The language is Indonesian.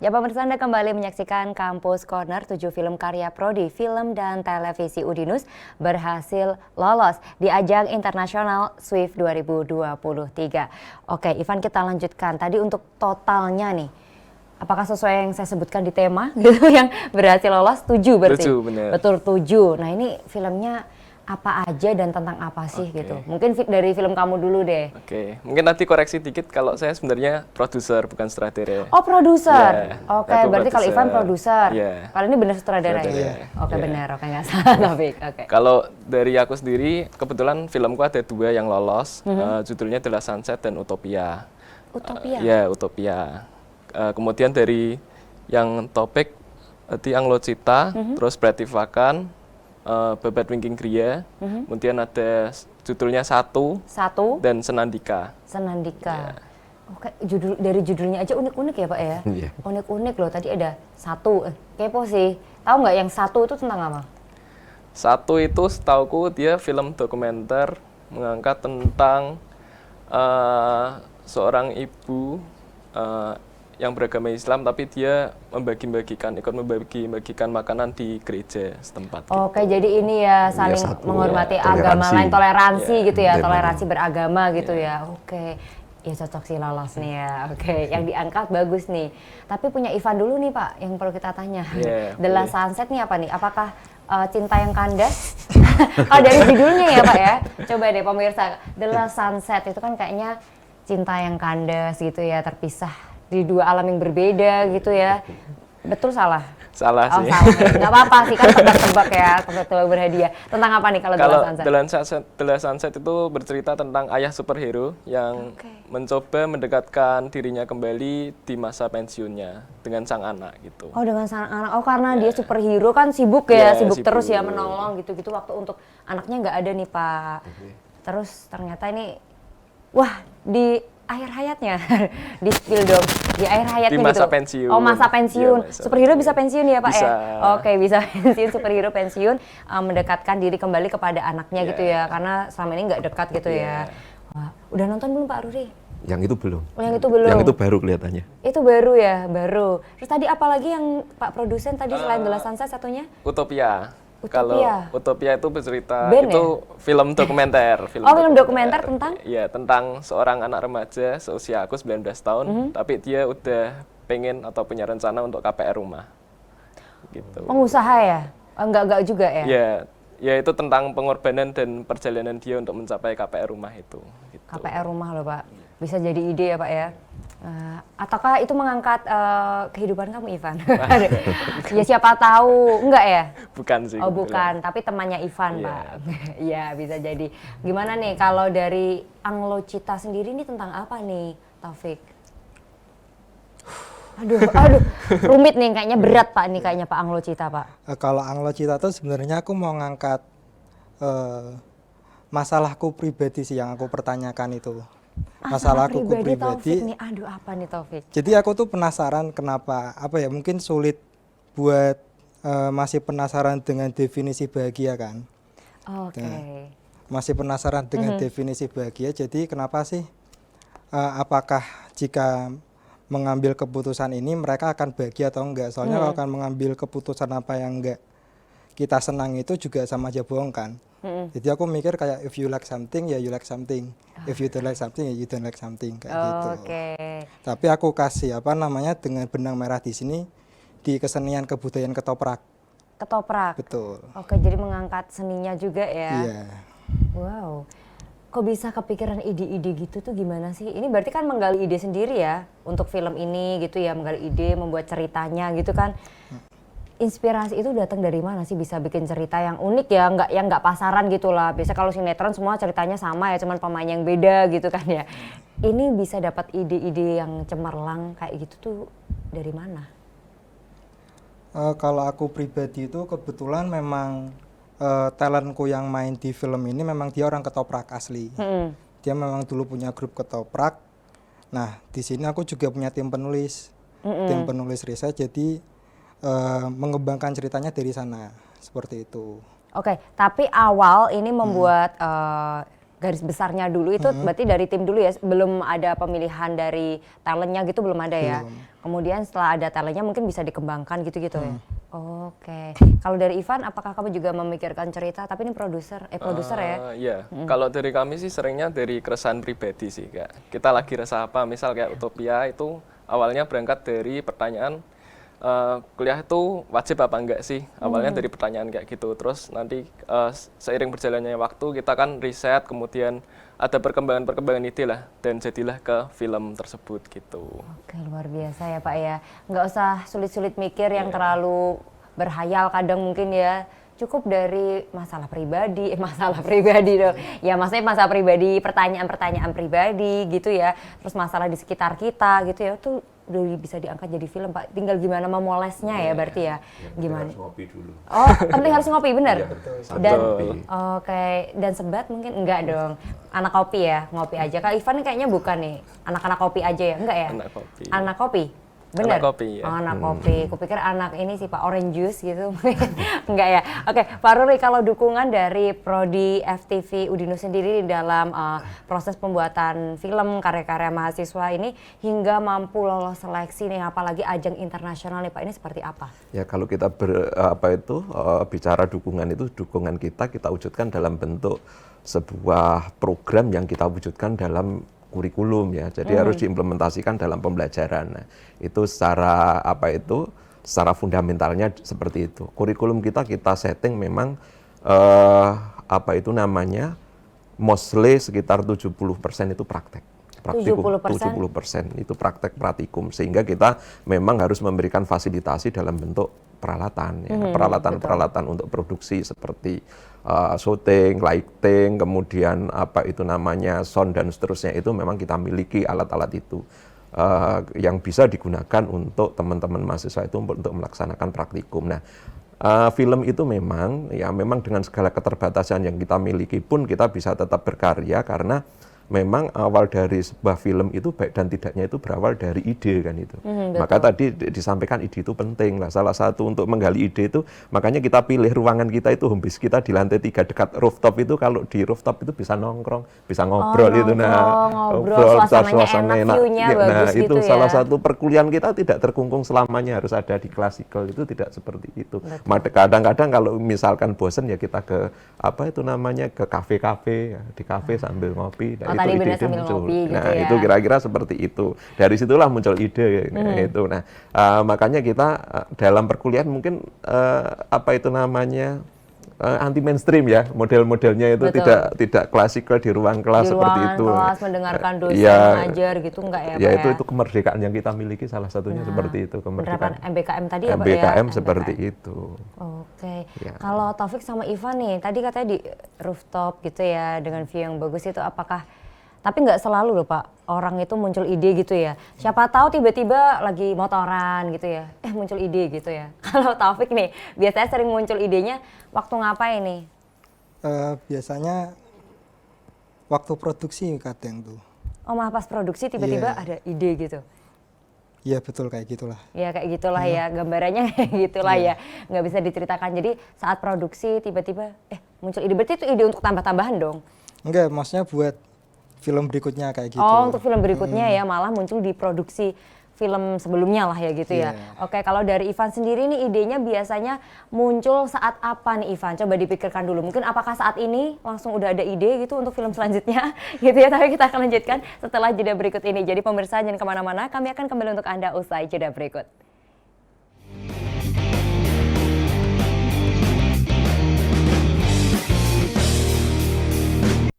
Ya pemirsa, Anda kembali menyaksikan Kampus Corner. 7 film karya prodi film dan televisi Udinus berhasil lolos di ajang internasional SWIFT 2023. Oke, Ivan, kita lanjutkan. Tadi untuk totalnya nih, apakah sesuai yang saya sebutkan di tema gitu yang berhasil lolos? 7 berarti? 7, benar. Betul, 7. Nah ini filmnya apa aja dan tentang apa sih gitu? Mungkin dari film kamu dulu deh. Oke, mungkin nanti koreksi dikit kalau saya sebenarnya produser bukan sutradara. Oh, produser. Yeah, Oke, aku berarti kalau Ivan produser. Yeah. Kalau ini benar sutradara ya? Sutradara. Oke, Yeah. benar. Oke, nggak salah Taufik. Oke. Kalau dari aku sendiri, kebetulan filmku ada 2 yang lolos. Judulnya The Last Sunset dan Utopia. Utopia? Ya, Utopia. Kemudian dari yang topik, di Anglo Cita, terus Bratifakan, Babat Wingking Gria, kemudian ada judulnya Satu dan Senandika. Senandika. Oke, dari judulnya aja unik-unik ya Pak ya? Iya. Unik-unik loh, tadi ada Satu. Kepo sih, tahu nggak yang Satu itu tentang apa? Satu itu setauku dia film dokumenter mengangkat tentang seorang ibu yang beragama Islam, tapi dia ikut membagi-bagikan makanan di gereja setempat. Oke, jadi ini ya saling menghormati agama lain, toleransi gitu ya, toleransi beragama gitu ya. Oke, ya cocok sih lolos nih ya. Oke, yang diangkat bagus nih. Tapi punya Ivan dulu nih Pak, yang perlu kita tanya. The Last Sunset nih apa nih? Apakah cinta yang kandas? Oh, dari judulnya ya Pak ya. Coba deh pemirsa, The Last Sunset itu kan kayaknya cinta yang kandas gitu ya, terpisah di 2 alam yang berbeda gitu ya. Betul salah? Salah sih. Salah. Nggak apa-apa sih, kan tebak-tebak ya, tebak-tebak berhadiah. Tentang apa nih kalau The Last Sunset? The Last Sunset itu bercerita tentang ayah superhero yang mencoba mendekatkan dirinya kembali di masa pensiunnya dengan sang anak gitu. Oh, dengan sang anak. Oh, karena dia superhero kan sibuk ya, sibuk terus ya menolong gitu-gitu, waktu untuk anaknya nggak ada nih Pak. Terus ternyata ini, wah, di akhir hayatnya, di spill dong, di akhir hayatnya di masa gitu. pensiun. Oh, masa pensiun. Ya, Superhero bisa pensiun ya Pak bisa. ya? Oke, bisa pensiun, superhero pensiun, mendekatkan diri kembali kepada anaknya gitu ya, karena selama ini nggak dekat gitu ya. Wah, udah nonton belum Pak Ruri? Yang itu belum. Oh, yang itu belum. Yang itu baru kelihatannya. Itu baru ya, baru. Terus tadi apa lagi yang Pak produsen tadi selain The Last Sunset satunya? Utopia. Kalau Utopia itu bercerita, Ben, itu ya? Film dokumenter. Film dokumenter tentang? Iya, tentang seorang anak remaja seusia aku 19 tahun, tapi dia udah pengen atau punya rencana untuk KPR rumah. Gitu. Pengusaha ya? Enggak juga ya? Ya itu tentang pengorbanan dan perjalanan dia untuk mencapai KPR rumah itu. Gitu. KPR rumah loh Pak, bisa jadi ide ya Pak ya? Ataukah itu mengangkat kehidupan kamu Ivan? Ya siapa tahu, enggak ya? Bukan sih. Oh bukan, tapi temannya Ivan Pak. Iya bisa jadi. Gimana nih kalau dari Anglo Cita sendiri ini tentang apa nih Taufik? Aduh, rumit nih kayaknya, berat Pak nih kayaknya Pak Anglo Cita Pak. Kalau Anglo Cita tuh sebenarnya aku mau ngangkat masalahku pribadi sih yang aku pertanyakan itu. Masalahku pribadi. Taufik nih, aduh apa nih Taufik? Jadi aku tuh penasaran kenapa, mungkin sulit buat masih penasaran dengan definisi bahagia kan. Oke. Nah, masih penasaran dengan definisi bahagia, jadi kenapa sih, apakah jika mengambil keputusan ini mereka akan bahagia atau enggak? Soalnya kalau akan mengambil keputusan apa yang enggak kita senang itu juga sama aja bohong kan. Jadi aku mikir kayak if you like something ya you like something, if you don't like something ya you don't like something kayak gitu. Tapi aku kasih dengan benang merah di sini di kesenian kebudayaan ketoprak. Ketoprak. Betul. Oke, jadi mengangkat seninya juga ya. Iya. Wow. Kok bisa kepikiran ide-ide gitu tuh gimana sih? Ini berarti kan menggali ide sendiri ya untuk film ini gitu ya, menggali ide, membuat ceritanya gitu kan. Inspirasi itu datang dari mana sih bisa bikin cerita yang unik ya, nggak pasaran gitu lah. Biasa kalau sinetron semua ceritanya sama ya, cuman pemain yang beda gitu kan ya. Ini bisa dapat ide-ide yang cemerlang kayak gitu tuh dari mana? Kalau aku pribadi itu kebetulan memang talentku yang main di film ini memang dia orang ketoprak asli. Dia memang dulu punya grup ketoprak. Nah di sini aku juga punya tim penulis riset, jadi mengembangkan ceritanya dari sana seperti itu. Oke, tapi awal ini membuat garis besarnya dulu itu berarti dari tim dulu ya, belum ada pemilihan dari talentnya gitu, belum ada ya. Kemudian setelah ada talentnya mungkin bisa dikembangkan gitu-gitu ya. Oke. Kalau dari Ivan, apakah kamu juga memikirkan cerita? Tapi ini produser ya? Iya. Kalau dari kami sih seringnya dari keresahan pribadi sih, kayak kita lagi resah apa. Misal kayak Utopia itu awalnya berangkat dari pertanyaan kuliah itu wajib apa enggak sih? Awalnya dari pertanyaan kayak gitu. Terus nanti seiring berjalannya waktu kita kan riset, kemudian ada perkembangan ide lah, dan jadilah ke film tersebut gitu. Oke, luar biasa ya Pak ya. Nggak usah sulit-sulit mikir yang terlalu berhayal kadang mungkin ya. Cukup dari masalah pribadi dong. Ya maksudnya masalah pribadi, pertanyaan-pertanyaan pribadi gitu ya. Terus masalah di sekitar kita gitu ya, tuh udah bisa diangkat jadi film Pak. Tinggal gimana memolesnya ya berarti ya. Gimana? Harus ngopi dulu. Oh, penting harus ngopi, bener? Iya, betul. Dan Ngopi. oke, dan sebat mungkin enggak dong. Anak kopi ya, ngopi aja. Kak Ivan kayaknya bukan nih. Anak-anak kopi aja ya, enggak ya? Anak kopi. Anak kopi. Bener? Anak kopi, ya. Oh, anak kopi. Kupikir anak ini sih Pak, orange juice gitu. Enggak ya? Oke, Pak Ruri, kalau dukungan dari Prodi FTV Udinus sendiri di dalam proses pembuatan film karya-karya mahasiswa ini hingga mampu lolos seleksi nih, apalagi ajang internasional nih Pak, ini seperti apa? Ya kalau kita bicara dukungan itu, dukungan kita wujudkan dalam bentuk sebuah program yang kita wujudkan dalam kurikulum ya, jadi harus diimplementasikan dalam pembelajaran. Nah, itu secara secara fundamentalnya seperti itu. Kurikulum kita setting memang mostly sekitar 70% itu praktek. Praktikum 70% itu praktek praktikum, sehingga kita memang harus memberikan fasilitasi dalam bentuk peralatan ya, peralatan untuk produksi seperti shooting, lighting, kemudian sound dan seterusnya, itu memang kita miliki alat-alat itu yang bisa digunakan untuk teman-teman mahasiswa itu untuk melaksanakan praktikum. Nah, film itu memang dengan segala keterbatasan yang kita miliki pun kita bisa tetap berkarya, karena memang awal dari sebuah film itu baik dan tidaknya itu berawal dari ide kan itu. Maka tadi disampaikan ide itu penting lah. Salah satu untuk menggali ide itu, makanya kita pilih ruangan kita itu, home base kita di lantai 3 dekat rooftop itu. Kalau di rooftop itu bisa nongkrong, bisa ngobrol itu. Nah, ngobrol, suasananya enak, view-nya bagus gitu ya. Salah satu perkuliahan kita tidak terkungkung selamanya harus ada di klasikal, itu tidak seperti itu. Kadang-kadang kalau misalkan bosen ya kita ke ke kafe-kafe ya, di kafe sambil ngopi. Tadi benar sambil ngopi gitu ya. Itu kira-kira seperti itu. Dari situlah muncul ide itu. Nah, makanya kita dalam perkuliahan mungkin anti mainstream ya, model-modelnya itu tidak klasikal di ruang kelas seperti itu. Di ruang kelas mendengarkan dosen mengajar gitu enggak ya Pak ya? Itu kemerdekaan yang kita miliki, salah satunya seperti itu, kemerdekaan. MBKM tadi ya Pak ya? MBKM seperti itu. Oke. Kalau Taufik sama Ivan nih, tadi katanya di rooftop gitu ya, dengan view yang bagus itu, apakah, tapi nggak selalu loh Pak, orang itu muncul ide gitu ya. Siapa tahu tiba-tiba lagi motoran gitu ya, muncul ide gitu ya. Kalau Taufik nih, biasanya sering muncul idenya waktu ngapain nih? Biasanya waktu produksi kadang tuh. Oh, malah pas produksi tiba-tiba ada ide gitu? Iya betul, kayak gitulah. Ya kayak gitulah ya, gambarannya kayak gitulah ya. Nggak bisa diceritakan, jadi saat produksi tiba-tiba muncul ide, berarti itu ide untuk tambah-tambahan dong? Enggak, maksudnya buat film berikutnya kayak gitu. Oh, untuk film berikutnya ya, malah muncul di produksi film sebelumnya lah ya gitu ya. Oke, kalau dari Ivan sendiri nih, idenya biasanya muncul saat apa nih Ivan? Coba dipikirkan dulu. Mungkin apakah saat ini langsung udah ada ide gitu untuk film selanjutnya gitu ya. Tapi kita akan lanjutkan setelah jeda berikut ini. Jadi pemirsa jangan kemana-mana, kami akan kembali untuk Anda usai jeda berikut.